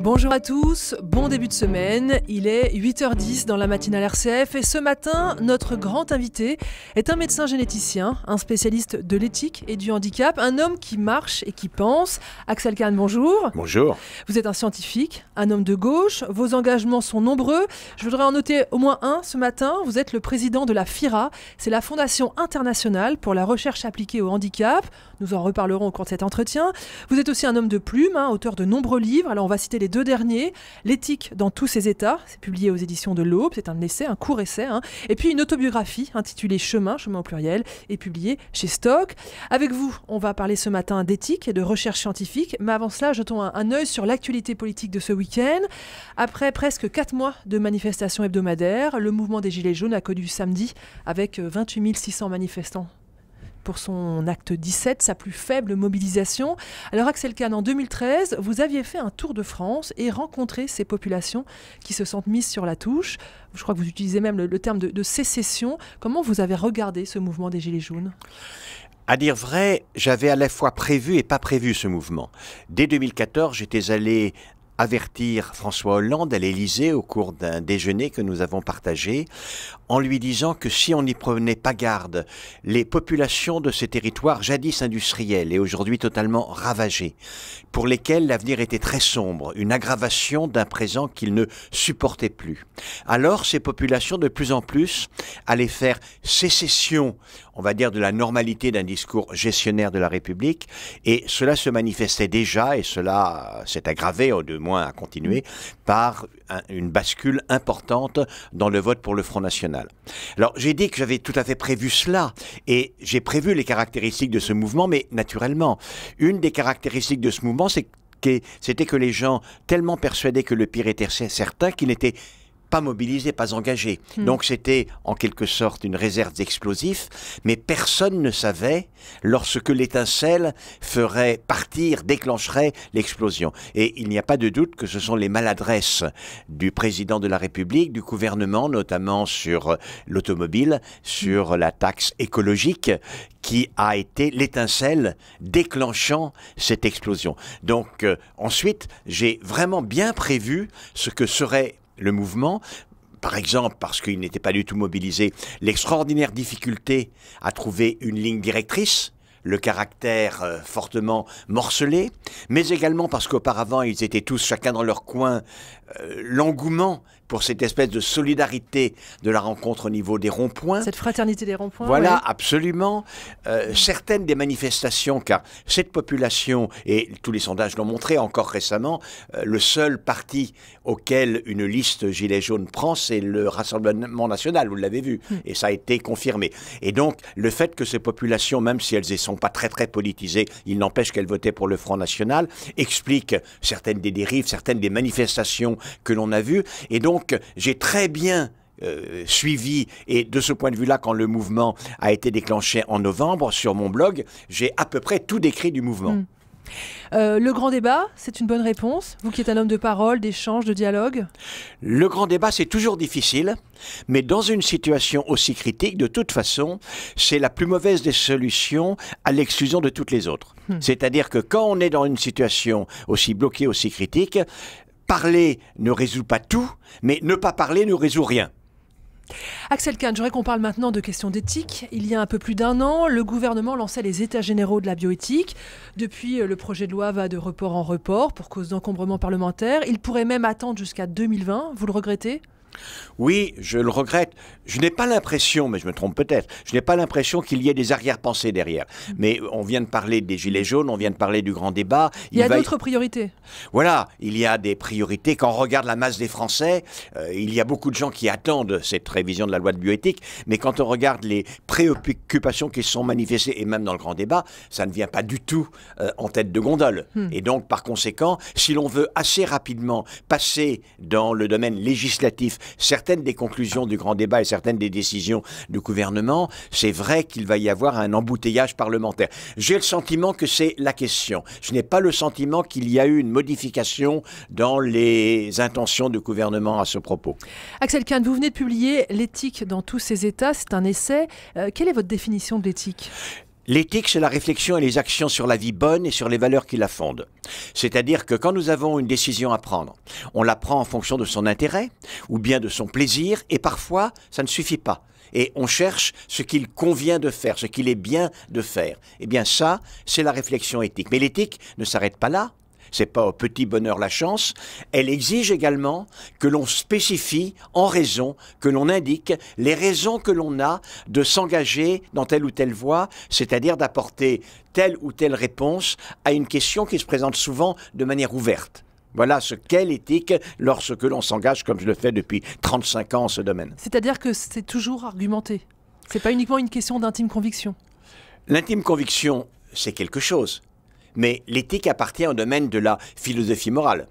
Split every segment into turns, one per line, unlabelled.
Bonjour à tous, bon début de semaine, il est 8h10 dans la matinale RCF et ce matin, notre grand invité est un médecin généticien, un spécialiste de l'éthique et du handicap, un homme qui marche et qui pense. Axel Kahn, bonjour.
Bonjour.
Vous êtes un scientifique, un homme de gauche, vos engagements sont nombreux. Je voudrais en noter au moins un ce matin, vous êtes le président de la FIRA, c'est la Fondation internationale pour la recherche appliquée au handicap. Nous en reparlerons au cours de cet entretien. Vous êtes aussi un homme de plume, auteur de nombreux livres. Alors on va citer les deux derniers. L'éthique dans tous ses états, c'est publié aux éditions de l'Aube, c'est un essai, un court essai. Et puis une autobiographie intitulée Chemin au pluriel, et publiée chez Stock. Avec vous, on va parler ce matin d'éthique et de recherche scientifique. Mais avant cela, jetons un œil sur l'actualité politique de ce week-end. Après presque 4 mois de manifestations hebdomadaires, le mouvement des Gilets jaunes a connu samedi avec 28 600 manifestants. Pour son acte 17, sa plus faible mobilisation. Alors Axel Kahn, en 2013, vous aviez fait un tour de France et rencontré ces populations qui se sentent mises sur la touche. Je crois que vous utilisez même le terme de sécession. Comment vous avez regardé ce mouvement des Gilets jaunes ?
À dire vrai, j'avais à la fois prévu et pas prévu ce mouvement. Dès 2014, j'étais allé avertir François Hollande à l'Élysée au cours d'un déjeuner que nous avons partagé, en lui disant que si on n'y prenait pas garde, les populations de ces territoires jadis industriels et aujourd'hui totalement ravagés, pour lesquels l'avenir était très sombre, une aggravation d'un présent qu'ils ne supportaient plus. Alors ces populations de plus en plus allaient faire sécession, on va dire, de la normalité d'un discours gestionnaire de la République, et cela se manifestait déjà, et cela s'est aggravé, ou de moins à continuer, par une bascule importante dans le vote pour le Front National. Alors j'ai dit que j'avais tout à fait prévu cela, et j'ai prévu les caractéristiques de ce mouvement, mais naturellement, une des caractéristiques de ce mouvement, c'était que les gens, tellement persuadés que le pire était certain, qu'ils n'étaient pas mobilisés, pas engagés. Donc c'était en quelque sorte une réserve d'explosifs, mais personne ne savait lorsque l'étincelle ferait partir, déclencherait l'explosion. Et il n'y a pas de doute que ce sont les maladresses du président de la République, du gouvernement, notamment sur l'automobile, sur la taxe écologique, qui a été l'étincelle déclenchant cette explosion. Donc ensuite, j'ai vraiment bien prévu ce que serait le mouvement, par exemple parce qu'il n'était pas du tout mobilisé, l'extraordinaire difficulté à trouver une ligne directrice, le caractère fortement morcelé, mais également parce qu'auparavant ils étaient tous chacun dans leur coin, l'engouement pour cette espèce de solidarité de la rencontre au niveau des ronds-points.
Cette fraternité des ronds-points.
Voilà,
oui.
Absolument. Certaines des manifestations, car cette population, et tous les sondages l'ont montré encore récemment, le seul parti auquel une liste Gilets jaunes prend, c'est le Rassemblement national, vous l'avez vu, et ça a été confirmé. Et donc, le fait que ces populations, même si elles ne sont pas très politisées, il n'empêche qu'elles votaient pour le Front National, explique certaines des dérives, certaines des manifestations que l'on a vues, et donc j'ai très bien suivi, et de ce point de vue-là, quand le mouvement a été déclenché en novembre, sur mon blog, j'ai à peu près tout décrit du mouvement.
Le grand débat, c'est une bonne réponse. Vous qui êtes un homme de parole, d'échange, de dialogue. Le
grand débat, c'est toujours difficile, mais dans une situation aussi critique, de toute façon, c'est la plus mauvaise des solutions à l'exclusion de toutes les autres. C'est-à-dire que quand on est dans une situation aussi bloquée, aussi critique, parler ne résout pas tout, mais ne pas parler ne résout rien.
Axel Kahn, j'aimerais qu'on parle maintenant de questions d'éthique. Il y a un peu plus d'1 an, le gouvernement lançait les états généraux de la bioéthique. Depuis, le projet de loi va de report en report pour cause d'encombrement parlementaire. Il pourrait même attendre jusqu'à 2020. Vous le regrettez ?
Oui, je le regrette. Je n'ai pas l'impression, mais je me trompe peut-être, je n'ai pas l'impression qu'il y ait des arrière-pensées derrière. Mais on vient de parler des Gilets jaunes, on vient de parler du grand débat.
Il y a d'autres priorités.
Voilà, il y a des priorités. Quand on regarde la masse des Français, il y a beaucoup de gens qui attendent cette révision de la loi de bioéthique. Mais quand on regarde les préoccupations qui se sont manifestées, et même dans le grand débat, ça ne vient pas du tout en tête de gondole. Et donc, par conséquent, si l'on veut assez rapidement passer dans le domaine législatif certaines des conclusions du grand débat et certaines des décisions du gouvernement, c'est vrai qu'il va y avoir un embouteillage parlementaire. J'ai le sentiment que c'est la question. Je n'ai pas le sentiment qu'il y a eu une modification dans les intentions du gouvernement à ce propos.
Axel Kahn, vous venez de publier L'éthique dans tous ses états. C'est un essai. Quelle est votre définition de l'éthique ?
L'éthique, c'est la réflexion et les actions sur la vie bonne et sur les valeurs qui la fondent. C'est-à-dire que quand nous avons une décision à prendre, on la prend en fonction de son intérêt ou bien de son plaisir, et parfois, ça ne suffit pas. Et on cherche ce qu'il convient de faire, ce qu'il est bien de faire. Eh bien ça, c'est la réflexion éthique. Mais l'éthique ne s'arrête pas là. C'est pas au petit bonheur la chance. Elle exige également que l'on spécifie en raison, que l'on indique les raisons que l'on a de s'engager dans telle ou telle voie, c'est-à-dire d'apporter telle ou telle réponse à une question qui se présente souvent de manière ouverte. Voilà ce qu'est l'éthique lorsque l'on s'engage, comme je le fais depuis 35 ans en ce domaine.
C'est-à-dire que c'est toujours argumenté. C'est pas uniquement une question d'intime conviction.
L'intime conviction, c'est quelque chose. Mais l'éthique appartient au domaine de la philosophie morale,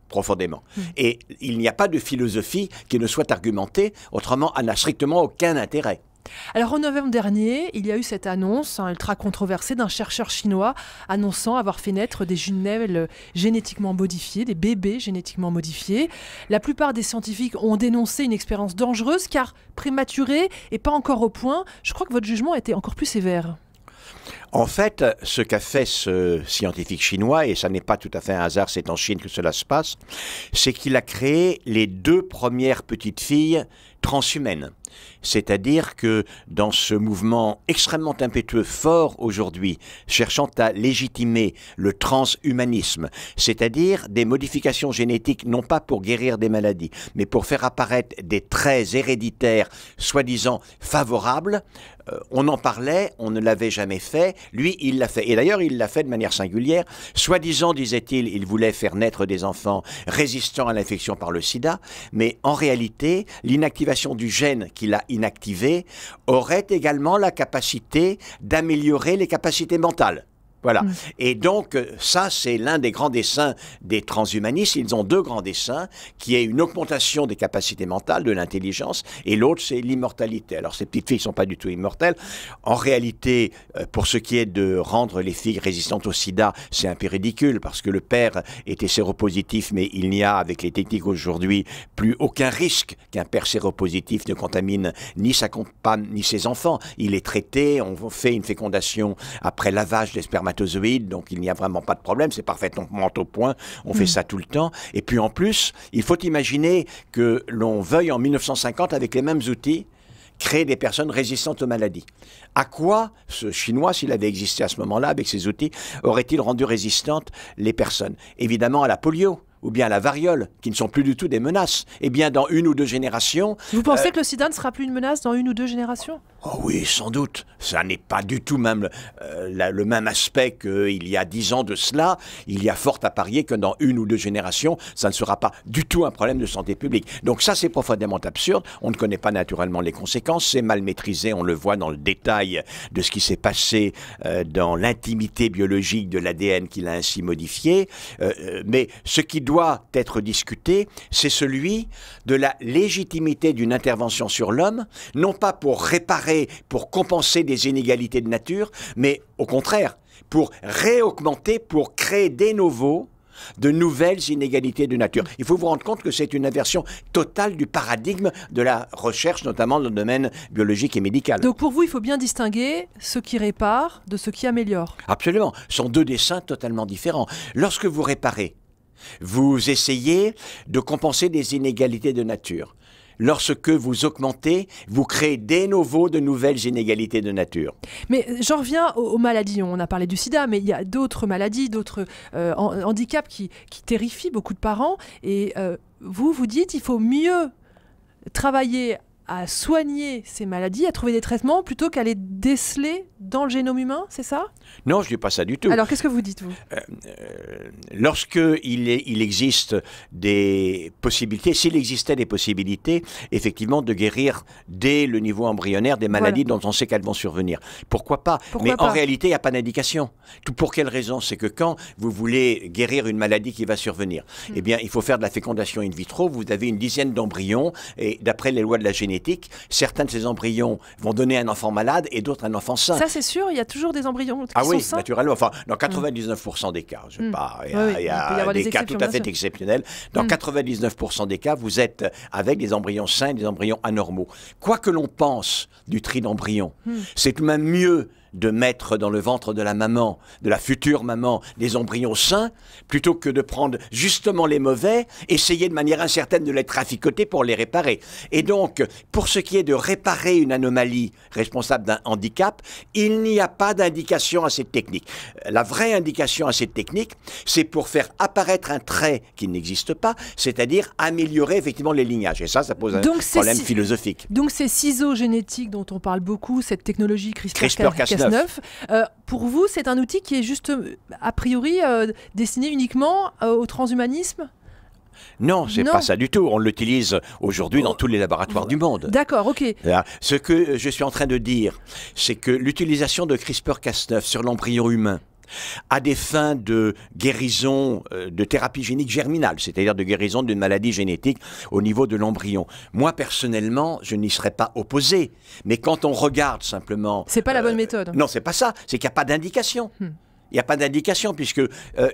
profondément. Et il n'y a pas de philosophie qui ne soit argumentée, autrement, elle n'a strictement aucun intérêt.
Alors en novembre dernier, il y a eu cette annonce ultra controversée d'un chercheur chinois annonçant avoir fait naître des jumelles génétiquement modifiées, des bébés génétiquement modifiés. La plupart des scientifiques ont dénoncé une expérience dangereuse car prématurée et pas encore au point. Je crois que votre jugement a été encore plus sévère.
En fait, ce qu'a fait ce scientifique chinois, et ça n'est pas tout à fait un hasard, c'est en Chine que cela se passe, c'est qu'il a créé les 2 premières petites filles transhumaines. C'est-à-dire que dans ce mouvement extrêmement impétueux, fort aujourd'hui, cherchant à légitimer le transhumanisme, c'est-à-dire des modifications génétiques non pas pour guérir des maladies, mais pour faire apparaître des traits héréditaires soi-disant favorables, on en parlait, on ne l'avait jamais fait, lui il l'a fait. Et d'ailleurs il l'a fait de manière singulière, soi-disant, disait-il, il voulait faire naître des enfants résistants à l'infection par le sida, mais en réalité, l'inactivation du gène qu'il a inactivé aurait également la capacité d'améliorer les capacités mentales. Voilà. Et donc, ça, c'est l'un des grands desseins des transhumanistes. Ils ont 2 grands desseins, qui est une augmentation des capacités mentales, de l'intelligence, et l'autre, c'est l'immortalité. Alors, ces petites filles ne sont pas du tout immortelles. En réalité, pour ce qui est de rendre les filles résistantes au sida, c'est un peu ridicule, parce que le père était séropositif, mais il n'y a, avec les techniques aujourd'hui, plus aucun risque qu'un père séropositif ne contamine ni sa compagne, ni ses enfants. Il est traité, on fait une fécondation après lavage des spermatozoïdes, donc il n'y a vraiment pas de problème, c'est parfaitement au point, on fait ça tout le temps. Et puis en plus, il faut imaginer que l'on veuille en 1950, avec les mêmes outils, créer des personnes résistantes aux maladies. À quoi ce Chinois, s'il avait existé à ce moment-là, avec ses outils, aurait-il rendu résistantes les personnes? Évidemment à la polio, ou bien à la variole, qui ne sont plus du tout des menaces. Eh bien, dans 1 ou 2 générations...
Vous pensez que le sida ne sera plus une menace dans 1 ou 2 générations?
Oh oui, sans doute. Ça n'est pas du tout même le même aspect qu'il y a 10 ans de cela. Il y a fort à parier que dans 1 ou 2 générations, ça ne sera pas du tout un problème de santé publique. Donc ça, c'est profondément absurde. On ne connaît pas naturellement les conséquences. C'est mal maîtrisé. On le voit dans le détail de ce qui s'est passé dans l'intimité biologique de l'ADN qu'il a ainsi modifié. Mais ce qui doit être discuté, c'est celui de la légitimité d'une intervention sur l'homme, non pas pour réparer, pour compenser des inégalités de nature, mais au contraire, pour réaugmenter, pour créer de nouvelles inégalités de nature. Il faut vous rendre compte que c'est une inversion totale du paradigme de la recherche, notamment dans le domaine biologique et médical.
Donc pour vous, il faut bien distinguer ce qui répare de ce qui améliore.
Absolument. Ce sont 2 desseins totalement différents. Lorsque vous réparez, vous essayez de compenser des inégalités de nature. Lorsque vous augmentez, vous créez de nouvelles inégalités de nature.
Mais j'en reviens aux maladies. On a parlé du sida, mais il y a d'autres maladies, d'autres handicaps qui terrifient beaucoup de parents. Et vous dites qu'il faut mieux travailler à soigner ces maladies, à trouver des traitements, plutôt qu'à les déceler dans le génome humain, c'est ça?
Non, je ne dis pas ça du tout.
Alors, qu'est-ce que vous dites, vous?
Lorsqu'il existe des possibilités, s'il existait des possibilités, effectivement, de guérir dès le niveau embryonnaire des maladies dont on sait qu'elles vont survenir. Pourquoi pas? Mais en réalité, il n'y a pas d'indication. Pour quelle raison? C'est que quand vous voulez guérir une maladie qui va survenir, eh bien, il faut faire de la fécondation in vitro. Vous avez une dizaine d'embryons, et d'après les lois de la génétique, certains de ces embryons vont donner un enfant malade et d'autres un enfant sain.
Ça, c'est sûr, il y a toujours des embryons qui sont sains.
Naturellement. Enfin, dans 99% des cas, il y a des cas tout à fait exceptionnels. Dans 99% des cas, vous êtes avec des embryons sains et des embryons anormaux. Quoi que l'on pense du tri d'embryons, c'est tout de même mieux de mettre dans le ventre de la maman, de la future maman, des embryons sains, plutôt que de prendre justement les mauvais, essayer de manière incertaine de les traficoter pour les réparer. Et donc, pour ce qui est de réparer une anomalie responsable d'un handicap, il n'y a pas d'indication assez technique. La vraie indication assez technique, c'est pour faire apparaître un trait qui n'existe pas, c'est-à-dire améliorer effectivement les lignages. Et ça pose un problème philosophique.
Donc ces ciseaux génétiques dont on parle beaucoup, cette technologie CRISPR-Cas9, pour vous, c'est un outil qui est juste, a priori, destiné uniquement au transhumanisme ?
Non, c'est pas ça du tout. On l'utilise aujourd'hui dans tous les laboratoires du monde.
D'accord, ok.
Ce que je suis en train de dire, c'est que l'utilisation de CRISPR-Cas9 sur l'embryon humain à des fins de guérison, de thérapie génique germinale, c'est-à-dire de guérison d'une maladie génétique au niveau de l'embryon. Moi, personnellement, je n'y serais pas opposé. Mais quand on regarde simplement...
C'est pas la bonne méthode.
Non, c'est pas ça. C'est qu'il n'y a pas d'indication. Il n'y a pas d'indication puisque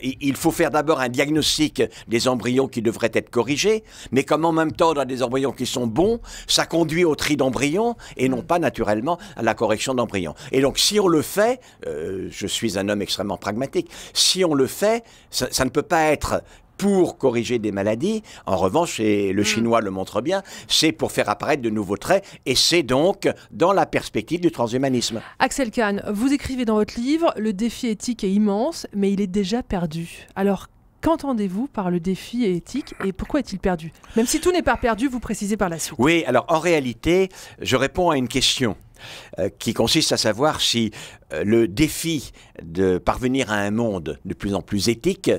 il faut faire d'abord un diagnostic des embryons qui devraient être corrigés, mais comme en même temps, dans des embryons qui sont bons, ça conduit au tri d'embryons et non pas naturellement à la correction d'embryons. Et donc si on le fait, je suis un homme extrêmement pragmatique, si on le fait, ça ne peut pas être pour corriger des maladies. En revanche, et le chinois le montre bien, c'est pour faire apparaître de nouveaux traits et c'est donc dans la perspective du transhumanisme.
Axel Kahn, vous écrivez dans votre livre « Le défi éthique est immense, mais il est déjà perdu ». Alors, qu'entendez-vous par le défi éthique et pourquoi est-il perdu? Même si tout n'est pas perdu, vous précisez par la suite.
Oui, alors en réalité, je réponds à une question qui consiste à savoir si le défi de parvenir à un monde de plus en plus éthique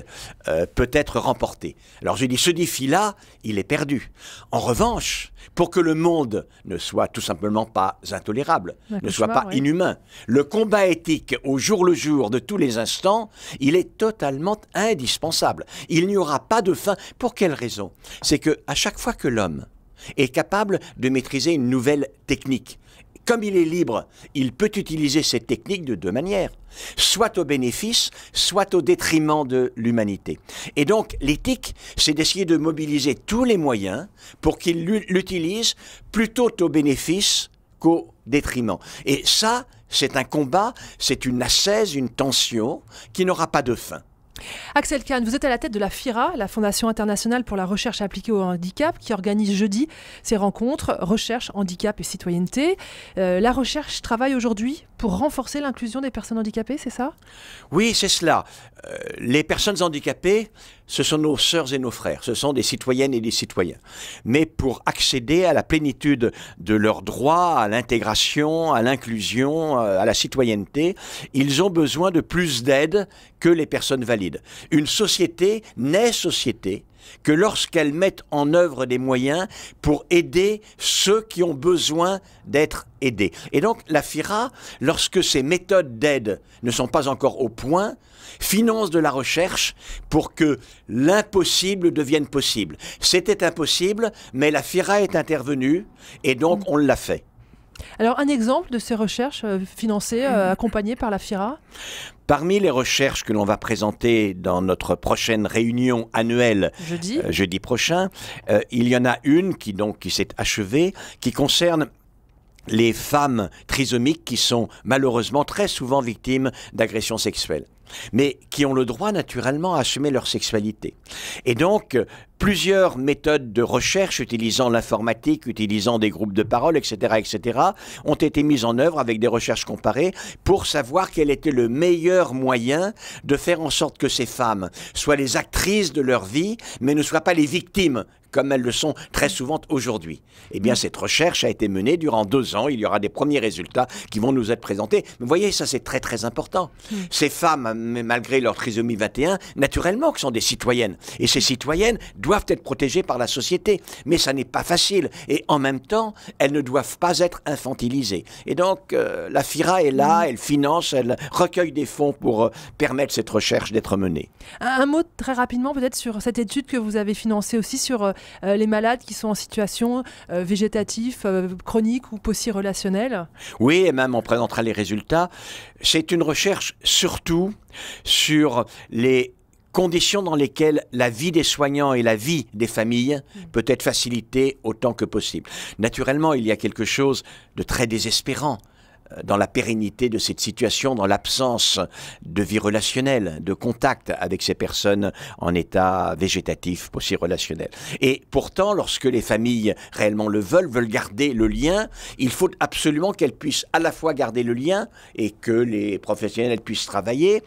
peut être remporté. Alors je dis, ce défi-là, il est perdu. En revanche, pour que le monde ne soit tout simplement pas intolérable, ne soit pas inhumain, le combat éthique au jour le jour de tous les instants, il est totalement indispensable. Il n'y aura pas de fin. Pour quelle raison? C'est qu'à chaque fois que l'homme est capable de maîtriser une nouvelle technique, comme il est libre, il peut utiliser cette technique de deux manières, soit au bénéfice, soit au détriment de l'humanité. Et donc, l'éthique, c'est d'essayer de mobiliser tous les moyens pour qu'il l'utilise plutôt au bénéfice qu'au détriment. Et ça, c'est un combat, c'est une ascèse, une tension qui n'aura pas de fin.
Axel Kahn, vous êtes à la tête de la FIRA, la Fondation internationale pour la recherche appliquée au handicap, qui organise jeudi ces rencontres recherche, handicap et citoyenneté. La recherche travaille aujourd'hui pour renforcer l'inclusion des personnes handicapées, c'est ça?
Oui, c'est cela. Les personnes handicapées, ce sont nos sœurs et nos frères, ce sont des citoyennes et des citoyens. Mais pour accéder à la plénitude de leurs droits, à l'intégration, à l'inclusion, à la citoyenneté, ils ont besoin de plus d'aide que les personnes valides. Une société n'est société que lorsqu'elle met en œuvre des moyens pour aider ceux qui ont besoin d'être aidés. Et donc la FIRA, lorsque ces méthodes d'aide ne sont pas encore au point, finance de la recherche pour que l'impossible devienne possible. C'était impossible, mais la FIRA est intervenue et donc on l'a fait.
Alors un exemple de ces recherches financées, accompagnées par la FIRA?
Parmi les recherches que l'on va présenter dans notre prochaine réunion annuelle jeudi prochain, il y en a une qui s'est achevée, qui concerne les femmes trisomiques qui sont malheureusement très souvent victimes d'agressions sexuelles, mais qui ont le droit naturellement à assumer leur sexualité. Et donc, plusieurs méthodes de recherche utilisant l'informatique, utilisant des groupes de parole, etc., ont été mises en œuvre avec des recherches comparées pour savoir quel était le meilleur moyen de faire en sorte que ces femmes soient les actrices de leur vie, mais ne soient pas les victimes, comme elles le sont très souvent aujourd'hui. Eh bien, cette recherche a été menée durant 2 ans. Il y aura des premiers résultats qui vont nous être présentés. Mais vous voyez, ça c'est très très important. Ces femmes, malgré leur trisomie 21, naturellement que sont des citoyennes. Et ces citoyennes doivent être protégées par la société. Mais ça n'est pas facile. Et en même temps, elles ne doivent pas être infantilisées. Et donc, la FIRA est là, elle finance, elle recueille des fonds pour permettre cette recherche d'être menée.
Un mot très rapidement peut-être sur cette étude que vous avez financée aussi sur les malades qui sont en situation végétative, chronique ou post-relationnelle.
Oui, et même on présentera les résultats. C'est une recherche surtout sur les conditions dans lesquelles la vie des soignants et la vie des familles peut être facilitée autant que possible. Naturellement, il y a quelque chose de très désespérant dans la pérennité de cette situation, dans l'absence de vie relationnelle, de contact avec ces personnes en état végétatif, aussi relationnel. Et pourtant, lorsque les familles réellement le veulent garder le lien, il faut absolument qu'elles puissent à la fois garder le lien et que les professionnels puissent travailler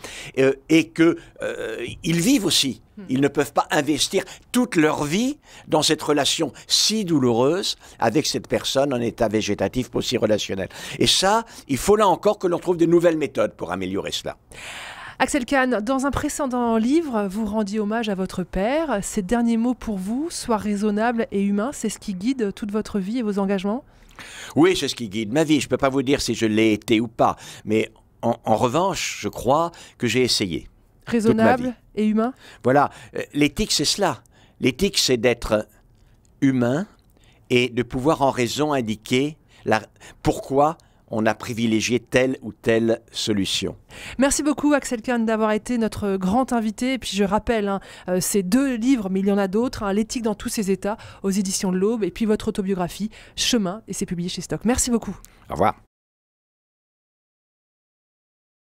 et qu'ils vivent aussi. Ils ne peuvent pas investir toute leur vie dans cette relation si douloureuse avec cette personne en état végétatif aussi relationnel. Et ça, il faut là encore que l'on trouve de nouvelles méthodes pour améliorer cela.
Axel Kahn, dans un précédent livre, vous rendiez hommage à votre père. Ces derniers mots pour vous, soient raisonnables et humains, c'est ce qui guide toute votre vie et vos engagements?
Oui, c'est ce qui guide ma vie. Je ne peux pas vous dire si je l'ai été ou pas. Mais en revanche, je crois que j'ai essayé.
Raisonnable et humain?
Voilà, l'éthique c'est cela. L'éthique c'est d'être humain et de pouvoir en raison indiquer pourquoi on a privilégié telle ou telle solution.
Merci beaucoup Axel Kahn d'avoir été notre grand invité. Et puis je rappelle, ces 2 livres, mais il y en a d'autres, L'éthique dans tous ses états, aux éditions de l'Aube, et puis votre autobiographie, Chemin, et c'est publié chez Stock. Merci beaucoup.
Au revoir.